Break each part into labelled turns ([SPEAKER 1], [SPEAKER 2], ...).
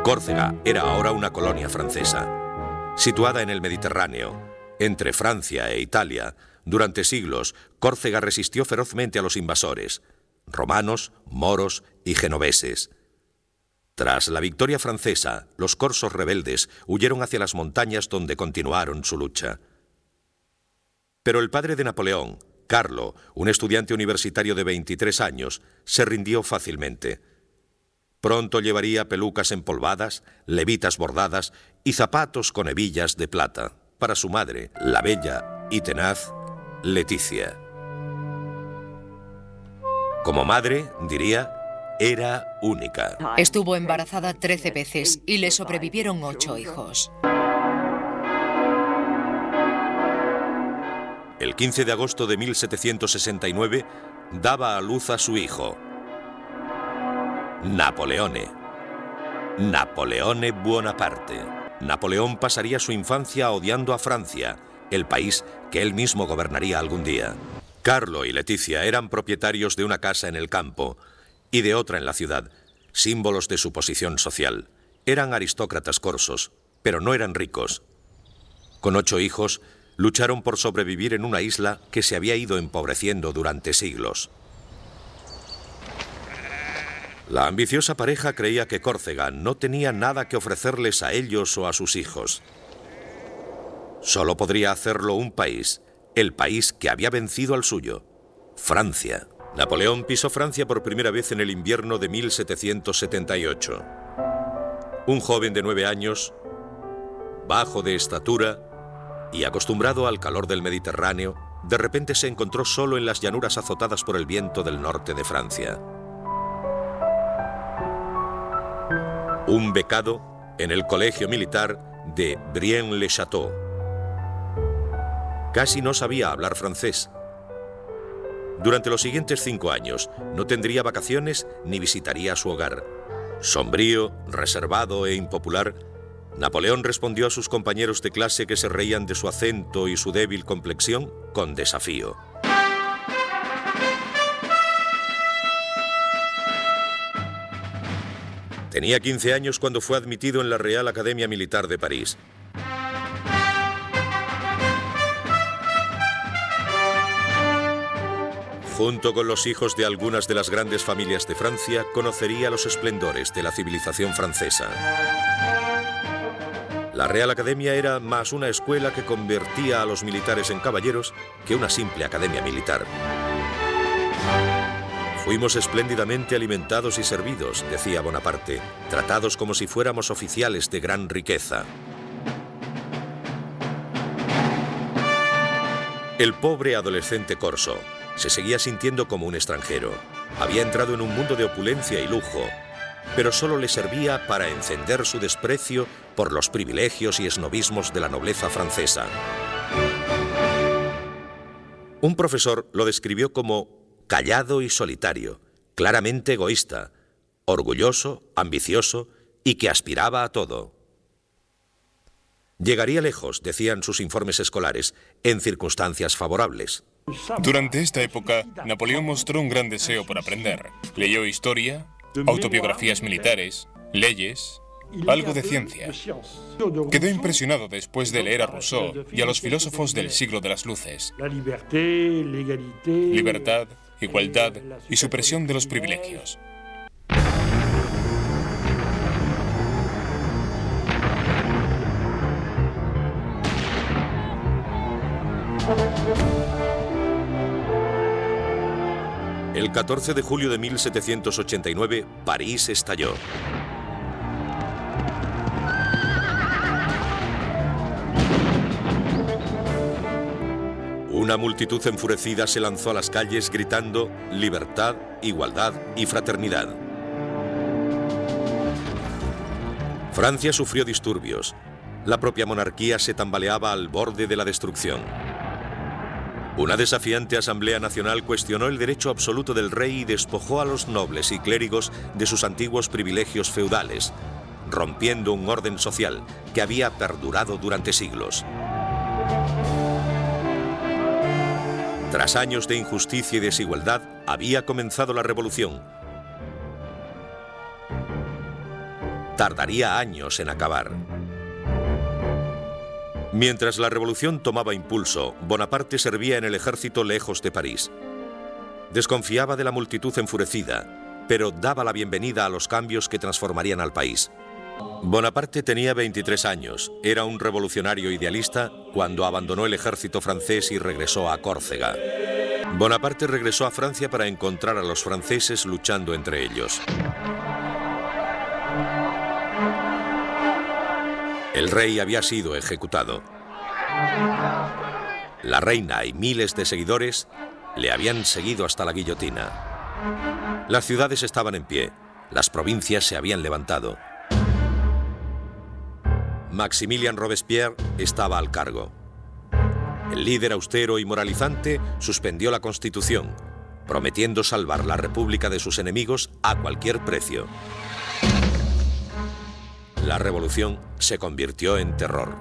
[SPEAKER 1] Córcega era ahora una colonia francesa. Situada en el Mediterráneo, entre Francia e Italia, durante siglos, Córcega resistió ferozmente a los invasores, romanos, moros y genoveses. Tras la victoria francesa, los corsos rebeldes huyeron hacia las montañas donde continuaron su lucha. Pero el padre de Napoleón, Carlo, un estudiante universitario de 23 años, se rindió fácilmente. Pronto llevaría pelucas empolvadas, levitas bordadas y zapatos con hebillas de plata para su madre, la bella y tenaz Leticia. Como madre, diría, era única.
[SPEAKER 2] Estuvo embarazada 13 veces y le sobrevivieron 8 hijos.
[SPEAKER 1] El 15 de agosto de 1769 daba a luz a su hijo, Napoleone Bonaparte. Napoleón pasaría su infancia odiando a Francia, el país que él mismo gobernaría algún día. Carlo y Leticia eran propietarios de una casa en el campo y de otra en la ciudad, símbolos de su posición social. Eran aristócratas corsos, pero no eran ricos. Con 8 hijos, lucharon por sobrevivir en una isla que se había ido empobreciendo durante siglos. La ambiciosa pareja creía que Córcega no tenía nada que ofrecerles a ellos o a sus hijos. Solo podría hacerlo un país, el país que había vencido al suyo, Francia. Napoleón pisó Francia por primera vez en el invierno de 1778. Un joven de 9 años, bajo de estatura y acostumbrado al calor del Mediterráneo, de repente se encontró solo en las llanuras azotadas por el viento del norte de Francia. Un becado en el colegio militar de Brienne-le-Château. Casi no sabía hablar francés. Durante los siguientes 5 años no tendría vacaciones ni visitaría su hogar. Sombrío, reservado e impopular, Napoleón respondió a sus compañeros de clase que se reían de su acento y su débil complexión con desafío. Tenía 15 años cuando fue admitido en la Real Academia Militar de París. Junto con los hijos de algunas de las grandes familias de Francia, conocería los esplendores de la civilización francesa. La Real Academia era más una escuela que convertía a los militares en caballeros que una simple academia militar. Fuimos espléndidamente alimentados y servidos, decía Bonaparte, tratados como si fuéramos oficiales de gran riqueza. El pobre adolescente corso se seguía sintiendo como un extranjero. Había entrado en un mundo de opulencia y lujo, pero solo le servía para encender su desprecio por los privilegios y esnobismos de la nobleza francesa. Un profesor lo describió como callado y solitario, claramente egoísta, orgulloso, ambicioso y que aspiraba a todo. Llegaría lejos, decían sus informes escolares, en circunstancias favorables.
[SPEAKER 3] Durante esta época, Napoleón mostró un gran deseo por aprender. Leyó historia, autobiografías militares, leyes, algo de ciencia. Quedó impresionado después de leer a Rousseau y a los filósofos del siglo de las luces. Libertad, igualdad y supresión de los privilegios.
[SPEAKER 1] El 14 de julio de 1789, París estalló. Una multitud enfurecida se lanzó a las calles gritando libertad, igualdad y fraternidad. Francia sufrió disturbios. La propia monarquía se tambaleaba al borde de la destrucción. Una desafiante Asamblea Nacional cuestionó el derecho absoluto del rey y despojó a los nobles y clérigos de sus antiguos privilegios feudales, rompiendo un orden social que había perdurado durante siglos. Tras años de injusticia y desigualdad, había comenzado la revolución. tardaría años en acabar. Mientras la revolución tomaba impulso, Bonaparte servía en el ejército lejos de París. Desconfiaba de la multitud enfurecida, pero daba la bienvenida a los cambios que transformarían al país. Bonaparte tenía 23 años, era un revolucionario idealista cuando abandonó el ejército francés y regresó a Córcega. Bonaparte regresó a Francia para encontrar a los franceses luchando entre ellos. El rey había sido ejecutado. La reina y miles de seguidores le habían seguido hasta la guillotina. Las ciudades estaban en pie, las provincias se habían levantado. Maximilien Robespierre estaba al cargo. El líder austero y moralizante suspendió la Constitución, prometiendo salvar la República de sus enemigos a cualquier precio. La revolución se convirtió en terror.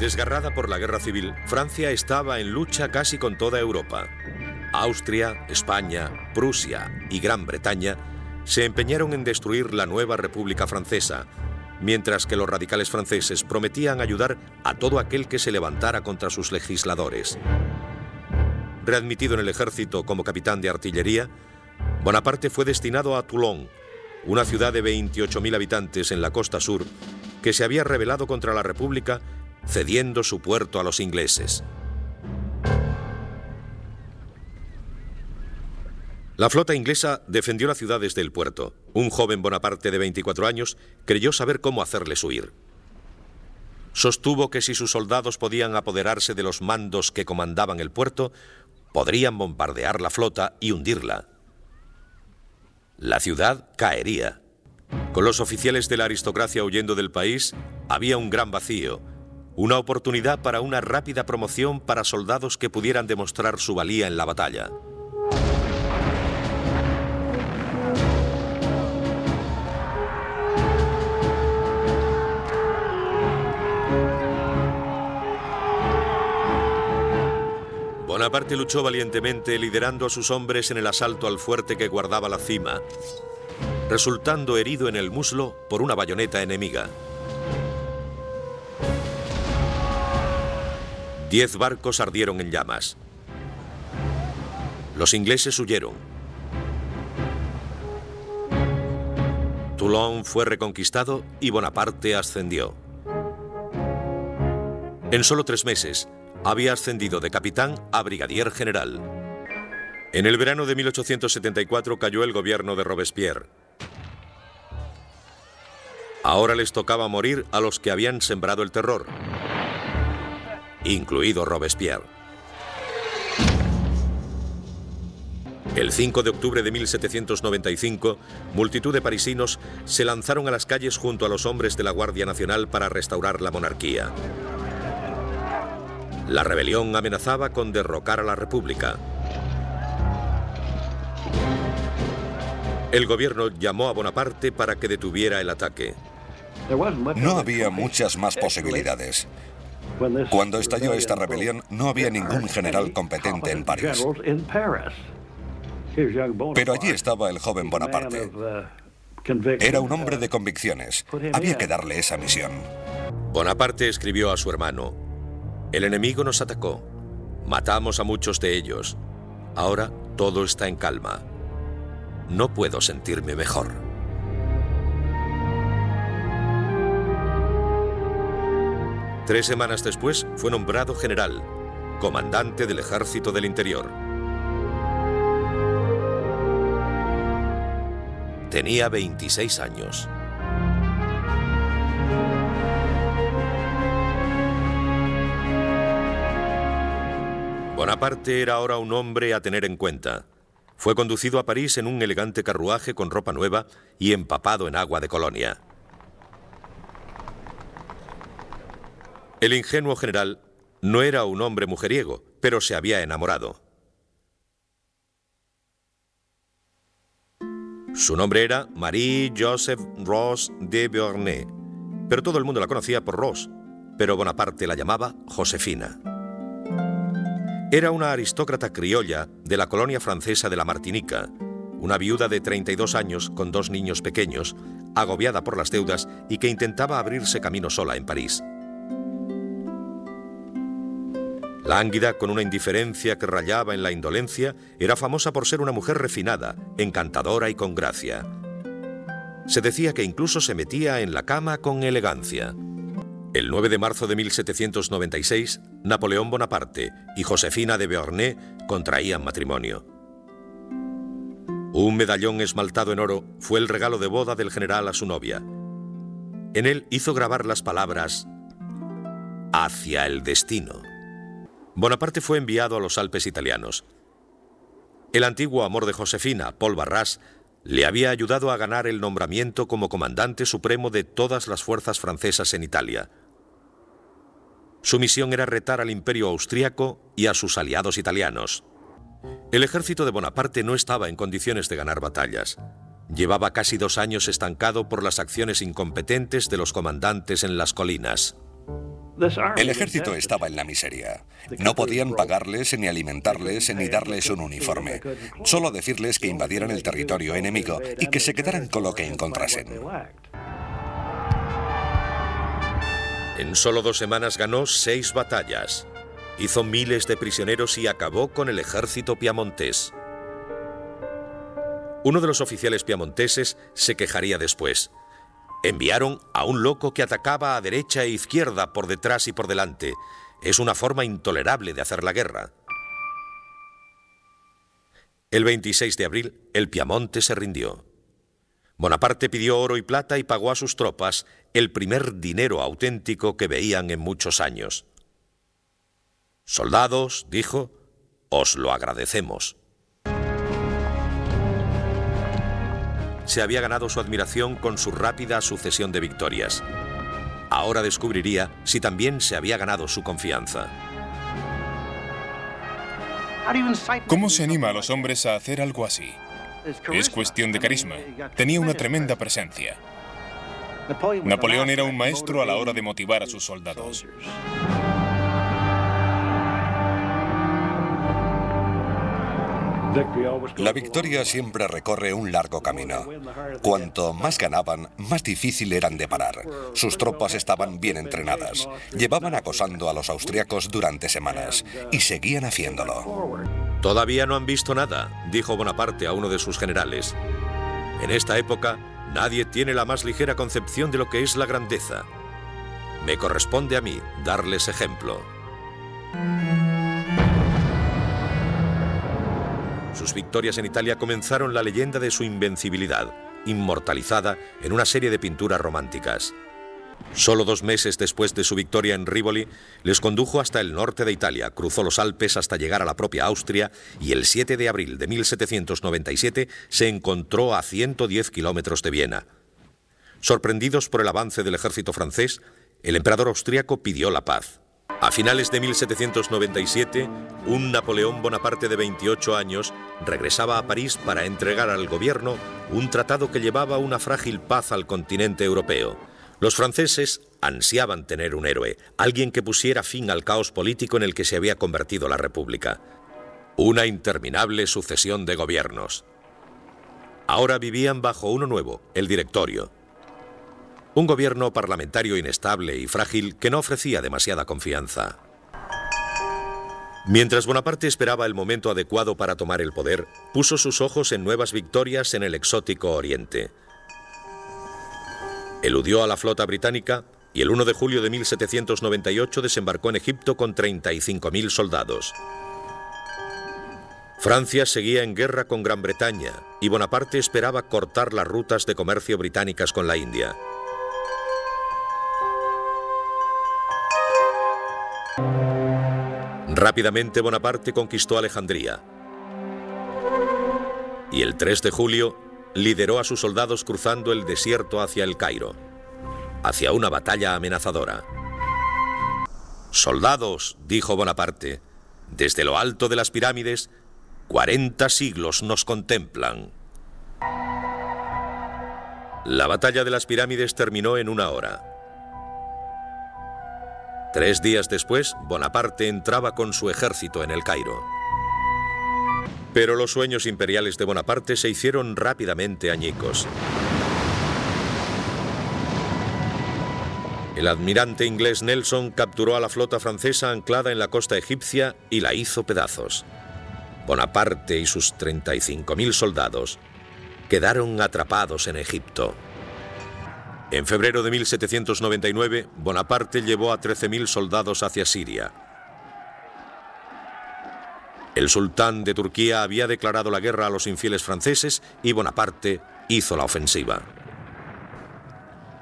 [SPEAKER 1] Desgarrada por la guerra civil, Francia estaba en lucha casi con toda Europa. Austria, España, Prusia y Gran Bretaña se empeñaron en destruir la nueva República Francesa, mientras que los radicales franceses prometían ayudar a todo aquel que se levantara contra sus legisladores. Readmitido en el ejército como capitán de artillería, Bonaparte fue destinado a Toulon, una ciudad de 28.000 habitantes en la costa sur, que se había rebelado contra la República, cediendo su puerto a los ingleses. La flota inglesa defendió la ciudad desde el puerto. Un joven Bonaparte de 24 años creyó saber cómo hacerles huir. Sostuvo que si sus soldados podían apoderarse de los mandos que comandaban el puerto, podrían bombardear la flota y hundirla. La ciudad caería. Con los oficiales de la aristocracia huyendo del país, había un gran vacío, una oportunidad para una rápida promoción para soldados que pudieran demostrar su valía en la batalla. Bonaparte luchó valientemente liderando a sus hombres en el asalto al fuerte que guardaba la cima, resultando herido en el muslo por una bayoneta enemiga. 10 barcos ardieron en llamas. Los ingleses huyeron. Toulon fue reconquistado y Bonaparte ascendió. En solo 3 meses, había ascendido de capitán a brigadier general. En el verano de 1874 cayó el gobierno de Robespierre. Ahora les tocaba morir a los que habían sembrado el terror, incluido Robespierre. El 5 de octubre de 1795, multitud de parisinos se lanzaron a las calles junto a los hombres de la Guardia Nacional para restaurar la monarquía. La rebelión amenazaba con derrocar a la República. El gobierno llamó a Bonaparte para que detuviera el ataque.
[SPEAKER 4] No había muchas más posibilidades. Cuando estalló esta rebelión, no había ningún general competente en París. Pero allí estaba el joven Bonaparte. Era un hombre de convicciones. Había que darle esa misión.
[SPEAKER 1] Bonaparte escribió a su hermano: "El enemigo nos atacó. Matamos a muchos de ellos. Ahora todo está en calma. No puedo sentirme mejor". Tres semanas después fue nombrado general, comandante del Ejército del Interior. Tenía 26 años. Bonaparte era ahora un hombre a tener en cuenta. Fue conducido a París en un elegante carruaje con ropa nueva y empapado en agua de colonia. El ingenuo general no era un hombre mujeriego, pero se había enamorado. Su nombre era Marie-Joseph Rose de Beauharnais, pero todo el mundo la conocía por Rose, pero Bonaparte la llamaba Josefina. Era una aristócrata criolla de la colonia francesa de la Martinica, una viuda de 32 años con 2 niños pequeños, agobiada por las deudas y que intentaba abrirse camino sola en París. Lánguida, con una indiferencia que rayaba en la indolencia, era famosa por ser una mujer refinada, encantadora y con gracia. Se decía que incluso se metía en la cama con elegancia. El 9 de marzo de 1796, Napoleón Bonaparte y Josefina de Beauharnais contraían matrimonio. Un medallón esmaltado en oro fue el regalo de boda del general a su novia. En él hizo grabar las palabras «Hacia el destino». Bonaparte fue enviado a los Alpes italianos. El antiguo amor de Josefina, Paul Barras, le había ayudado a ganar el nombramiento como comandante supremo de todas las fuerzas francesas en Italia. Su misión era retar al imperio austríaco y a sus aliados italianos. El ejército de Bonaparte no estaba en condiciones de ganar batallas. Llevaba casi 2 años estancado por las acciones incompetentes de los comandantes en las colinas.
[SPEAKER 4] El ejército estaba en la miseria. No podían pagarles, ni alimentarles, ni darles un uniforme. Solo decirles que invadieran el territorio enemigo y que se quedaran con lo que encontrasen.
[SPEAKER 1] En solo 2 semanas ganó 6 batallas. Hizo miles de prisioneros y acabó con el ejército piamontés. Uno de los oficiales piamonteses se quejaría después. Enviaron a un loco que atacaba a derecha e izquierda, por detrás y por delante. Es una forma intolerable de hacer la guerra. El 26 de abril, el Piamonte se rindió. Bonaparte pidió oro y plata y pagó a sus tropas el primer dinero auténtico que veían en muchos años. «Soldados», dijo, «os lo agradecemos». Se había ganado su admiración con su rápida sucesión de victorias. Ahora descubriría si también se había ganado su confianza.
[SPEAKER 3] ¿Cómo se anima a los hombres a hacer algo así? Es cuestión de carisma. Tenía una tremenda presencia. Napoleón era un maestro a la hora de motivar a sus soldados.
[SPEAKER 4] La victoria siempre recorre un largo camino. Cuanto más ganaban, más difícil eran de parar. Sus tropas estaban bien entrenadas. Llevaban acosando a los austriacos durante semanas y seguían haciéndolo.
[SPEAKER 1] «Todavía no han visto nada», dijo Bonaparte a uno de sus generales. «En esta época, nadie tiene la más ligera concepción de lo que es la grandeza. Me corresponde a mí darles ejemplo». Sus victorias en Italia comenzaron la leyenda de su invencibilidad, inmortalizada en una serie de pinturas románticas. Solo 2 meses después de su victoria en Rivoli, les condujo hasta el norte de Italia, cruzó los Alpes hasta llegar a la propia Austria y el 7 de abril de 1797 se encontró a 110 kilómetros de Viena. Sorprendidos por el avance del ejército francés, el emperador austríaco pidió la paz. A finales de 1797, un Napoleón Bonaparte de 28 años regresaba a París para entregar al gobierno un tratado que llevaba una frágil paz al continente europeo. Los franceses ansiaban tener un héroe, alguien que pusiera fin al caos político en el que se había convertido la República. Una interminable sucesión de gobiernos. Ahora vivían bajo uno nuevo, el Directorio. Un gobierno parlamentario inestable y frágil que no ofrecía demasiada confianza. Mientras Bonaparte esperaba el momento adecuado para tomar el poder, puso sus ojos en nuevas victorias en el exótico Oriente. Eludió a la flota británica y el 1 de julio de 1798 desembarcó en Egipto con 35.000 soldados. Francia seguía en guerra con Gran Bretaña y Bonaparte esperaba cortar las rutas de comercio británicas con la India. Rápidamente Bonaparte conquistó Alejandría y el 3 de julio lideró a sus soldados cruzando el desierto hacia el Cairo, hacia una batalla amenazadora. «Soldados», dijo Bonaparte, «desde lo alto de las pirámides, 40 siglos nos contemplan». La batalla de las pirámides terminó en 1 hora. 3 días después, Bonaparte entraba con su ejército en el Cairo. Pero los sueños imperiales de Bonaparte se hicieron rápidamente añicos. El almirante inglés Nelson capturó a la flota francesa anclada en la costa egipcia y la hizo pedazos. Bonaparte y sus 35.000 soldados quedaron atrapados en Egipto. En febrero de 1799, Bonaparte llevó a 13.000 soldados hacia Siria. El sultán de Turquía había declarado la guerra a los infieles franceses y Bonaparte hizo la ofensiva.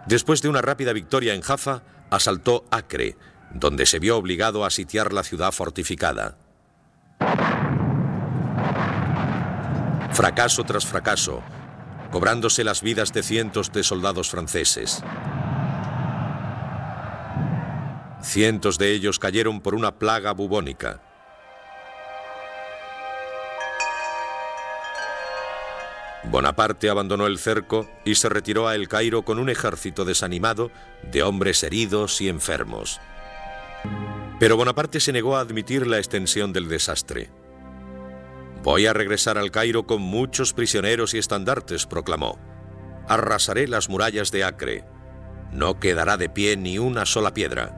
[SPEAKER 1] Después de una rápida victoria en Jaffa, asaltó Acre, donde se vio obligado a sitiar la ciudad fortificada. Fracaso tras fracaso, cobrándose las vidas de cientos de soldados franceses. Cientos de ellos cayeron por una plaga bubónica. Bonaparte abandonó el cerco y se retiró a El Cairo con un ejército desanimado de hombres heridos y enfermos. Pero Bonaparte se negó a admitir la extensión del desastre. «Voy a regresar al Cairo con muchos prisioneros y estandartes», proclamó. «Arrasaré las murallas de Acre. No quedará de pie ni una sola piedra».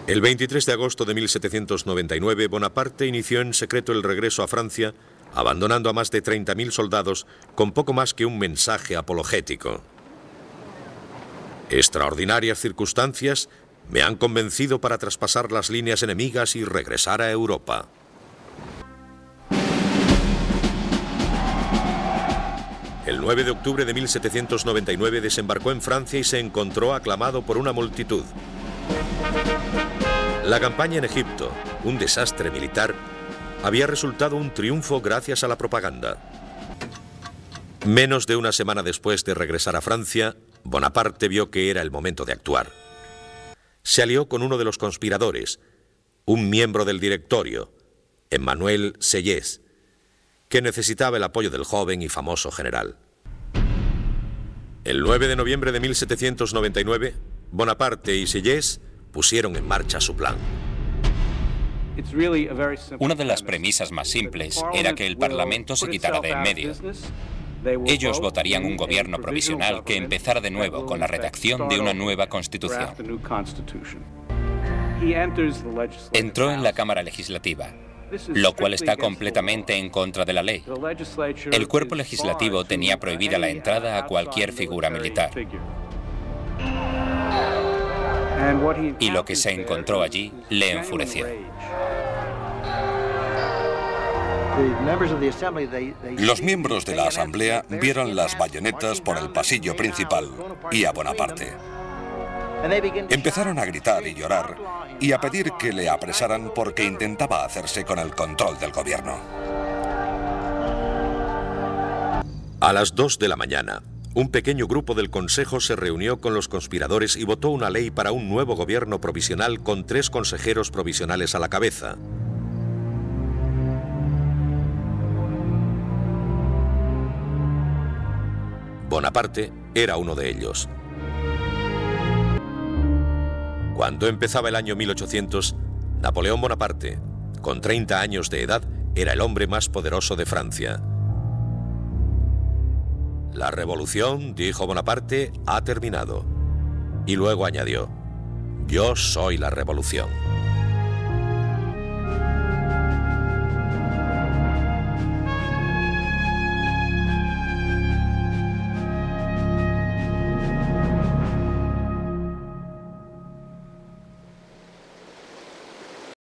[SPEAKER 1] El 23 de agosto de 1799, Bonaparte inició en secreto el regreso a Francia, abandonando a más de 30.000 soldados con poco más que un mensaje apologético. Extraordinarias circunstancias me han convencido para traspasar las líneas enemigas y regresar a Europa. El 9 de octubre de 1799 desembarcó en Francia y se encontró aclamado por una multitud. La campaña en Egipto, un desastre militar, había resultado un triunfo gracias a la propaganda. Menos de una semana después de regresar a Francia, Bonaparte vio que era el momento de actuar. Se alió con uno de los conspiradores, un miembro del directorio, Emmanuel Sieyès, que necesitaba el apoyo del joven y famoso general. El 9 de noviembre de 1799, Bonaparte y Sieyès pusieron en marcha su plan.
[SPEAKER 5] Una de las premisas más simples era que el Parlamento se quitara de en medio. Ellos votarían un gobierno provisional que empezara de nuevo con la redacción de una nueva constitución. Entró en la Cámara Legislativa, lo cual está completamente en contra de la ley. El cuerpo legislativo tenía prohibida la entrada a cualquier figura militar. Y lo que se encontró allí le enfureció.
[SPEAKER 4] Los miembros de la Asamblea vieron las bayonetas por el pasillo principal y a Bonaparte. Empezaron a gritar y llorar y a pedir que le apresaran porque intentaba hacerse con el control del gobierno.
[SPEAKER 1] A las 2 de la mañana, un pequeño grupo del Consejo se reunió con los conspiradores y votó una ley para un nuevo gobierno provisional con 3 consejeros provisionales a la cabeza. Bonaparte era uno de ellos. Cuando empezaba el año 1800, Napoleón Bonaparte, con 30 años de edad, era el hombre más poderoso de Francia. La revolución, dijo Bonaparte, ha terminado. Y luego añadió, yo soy la revolución.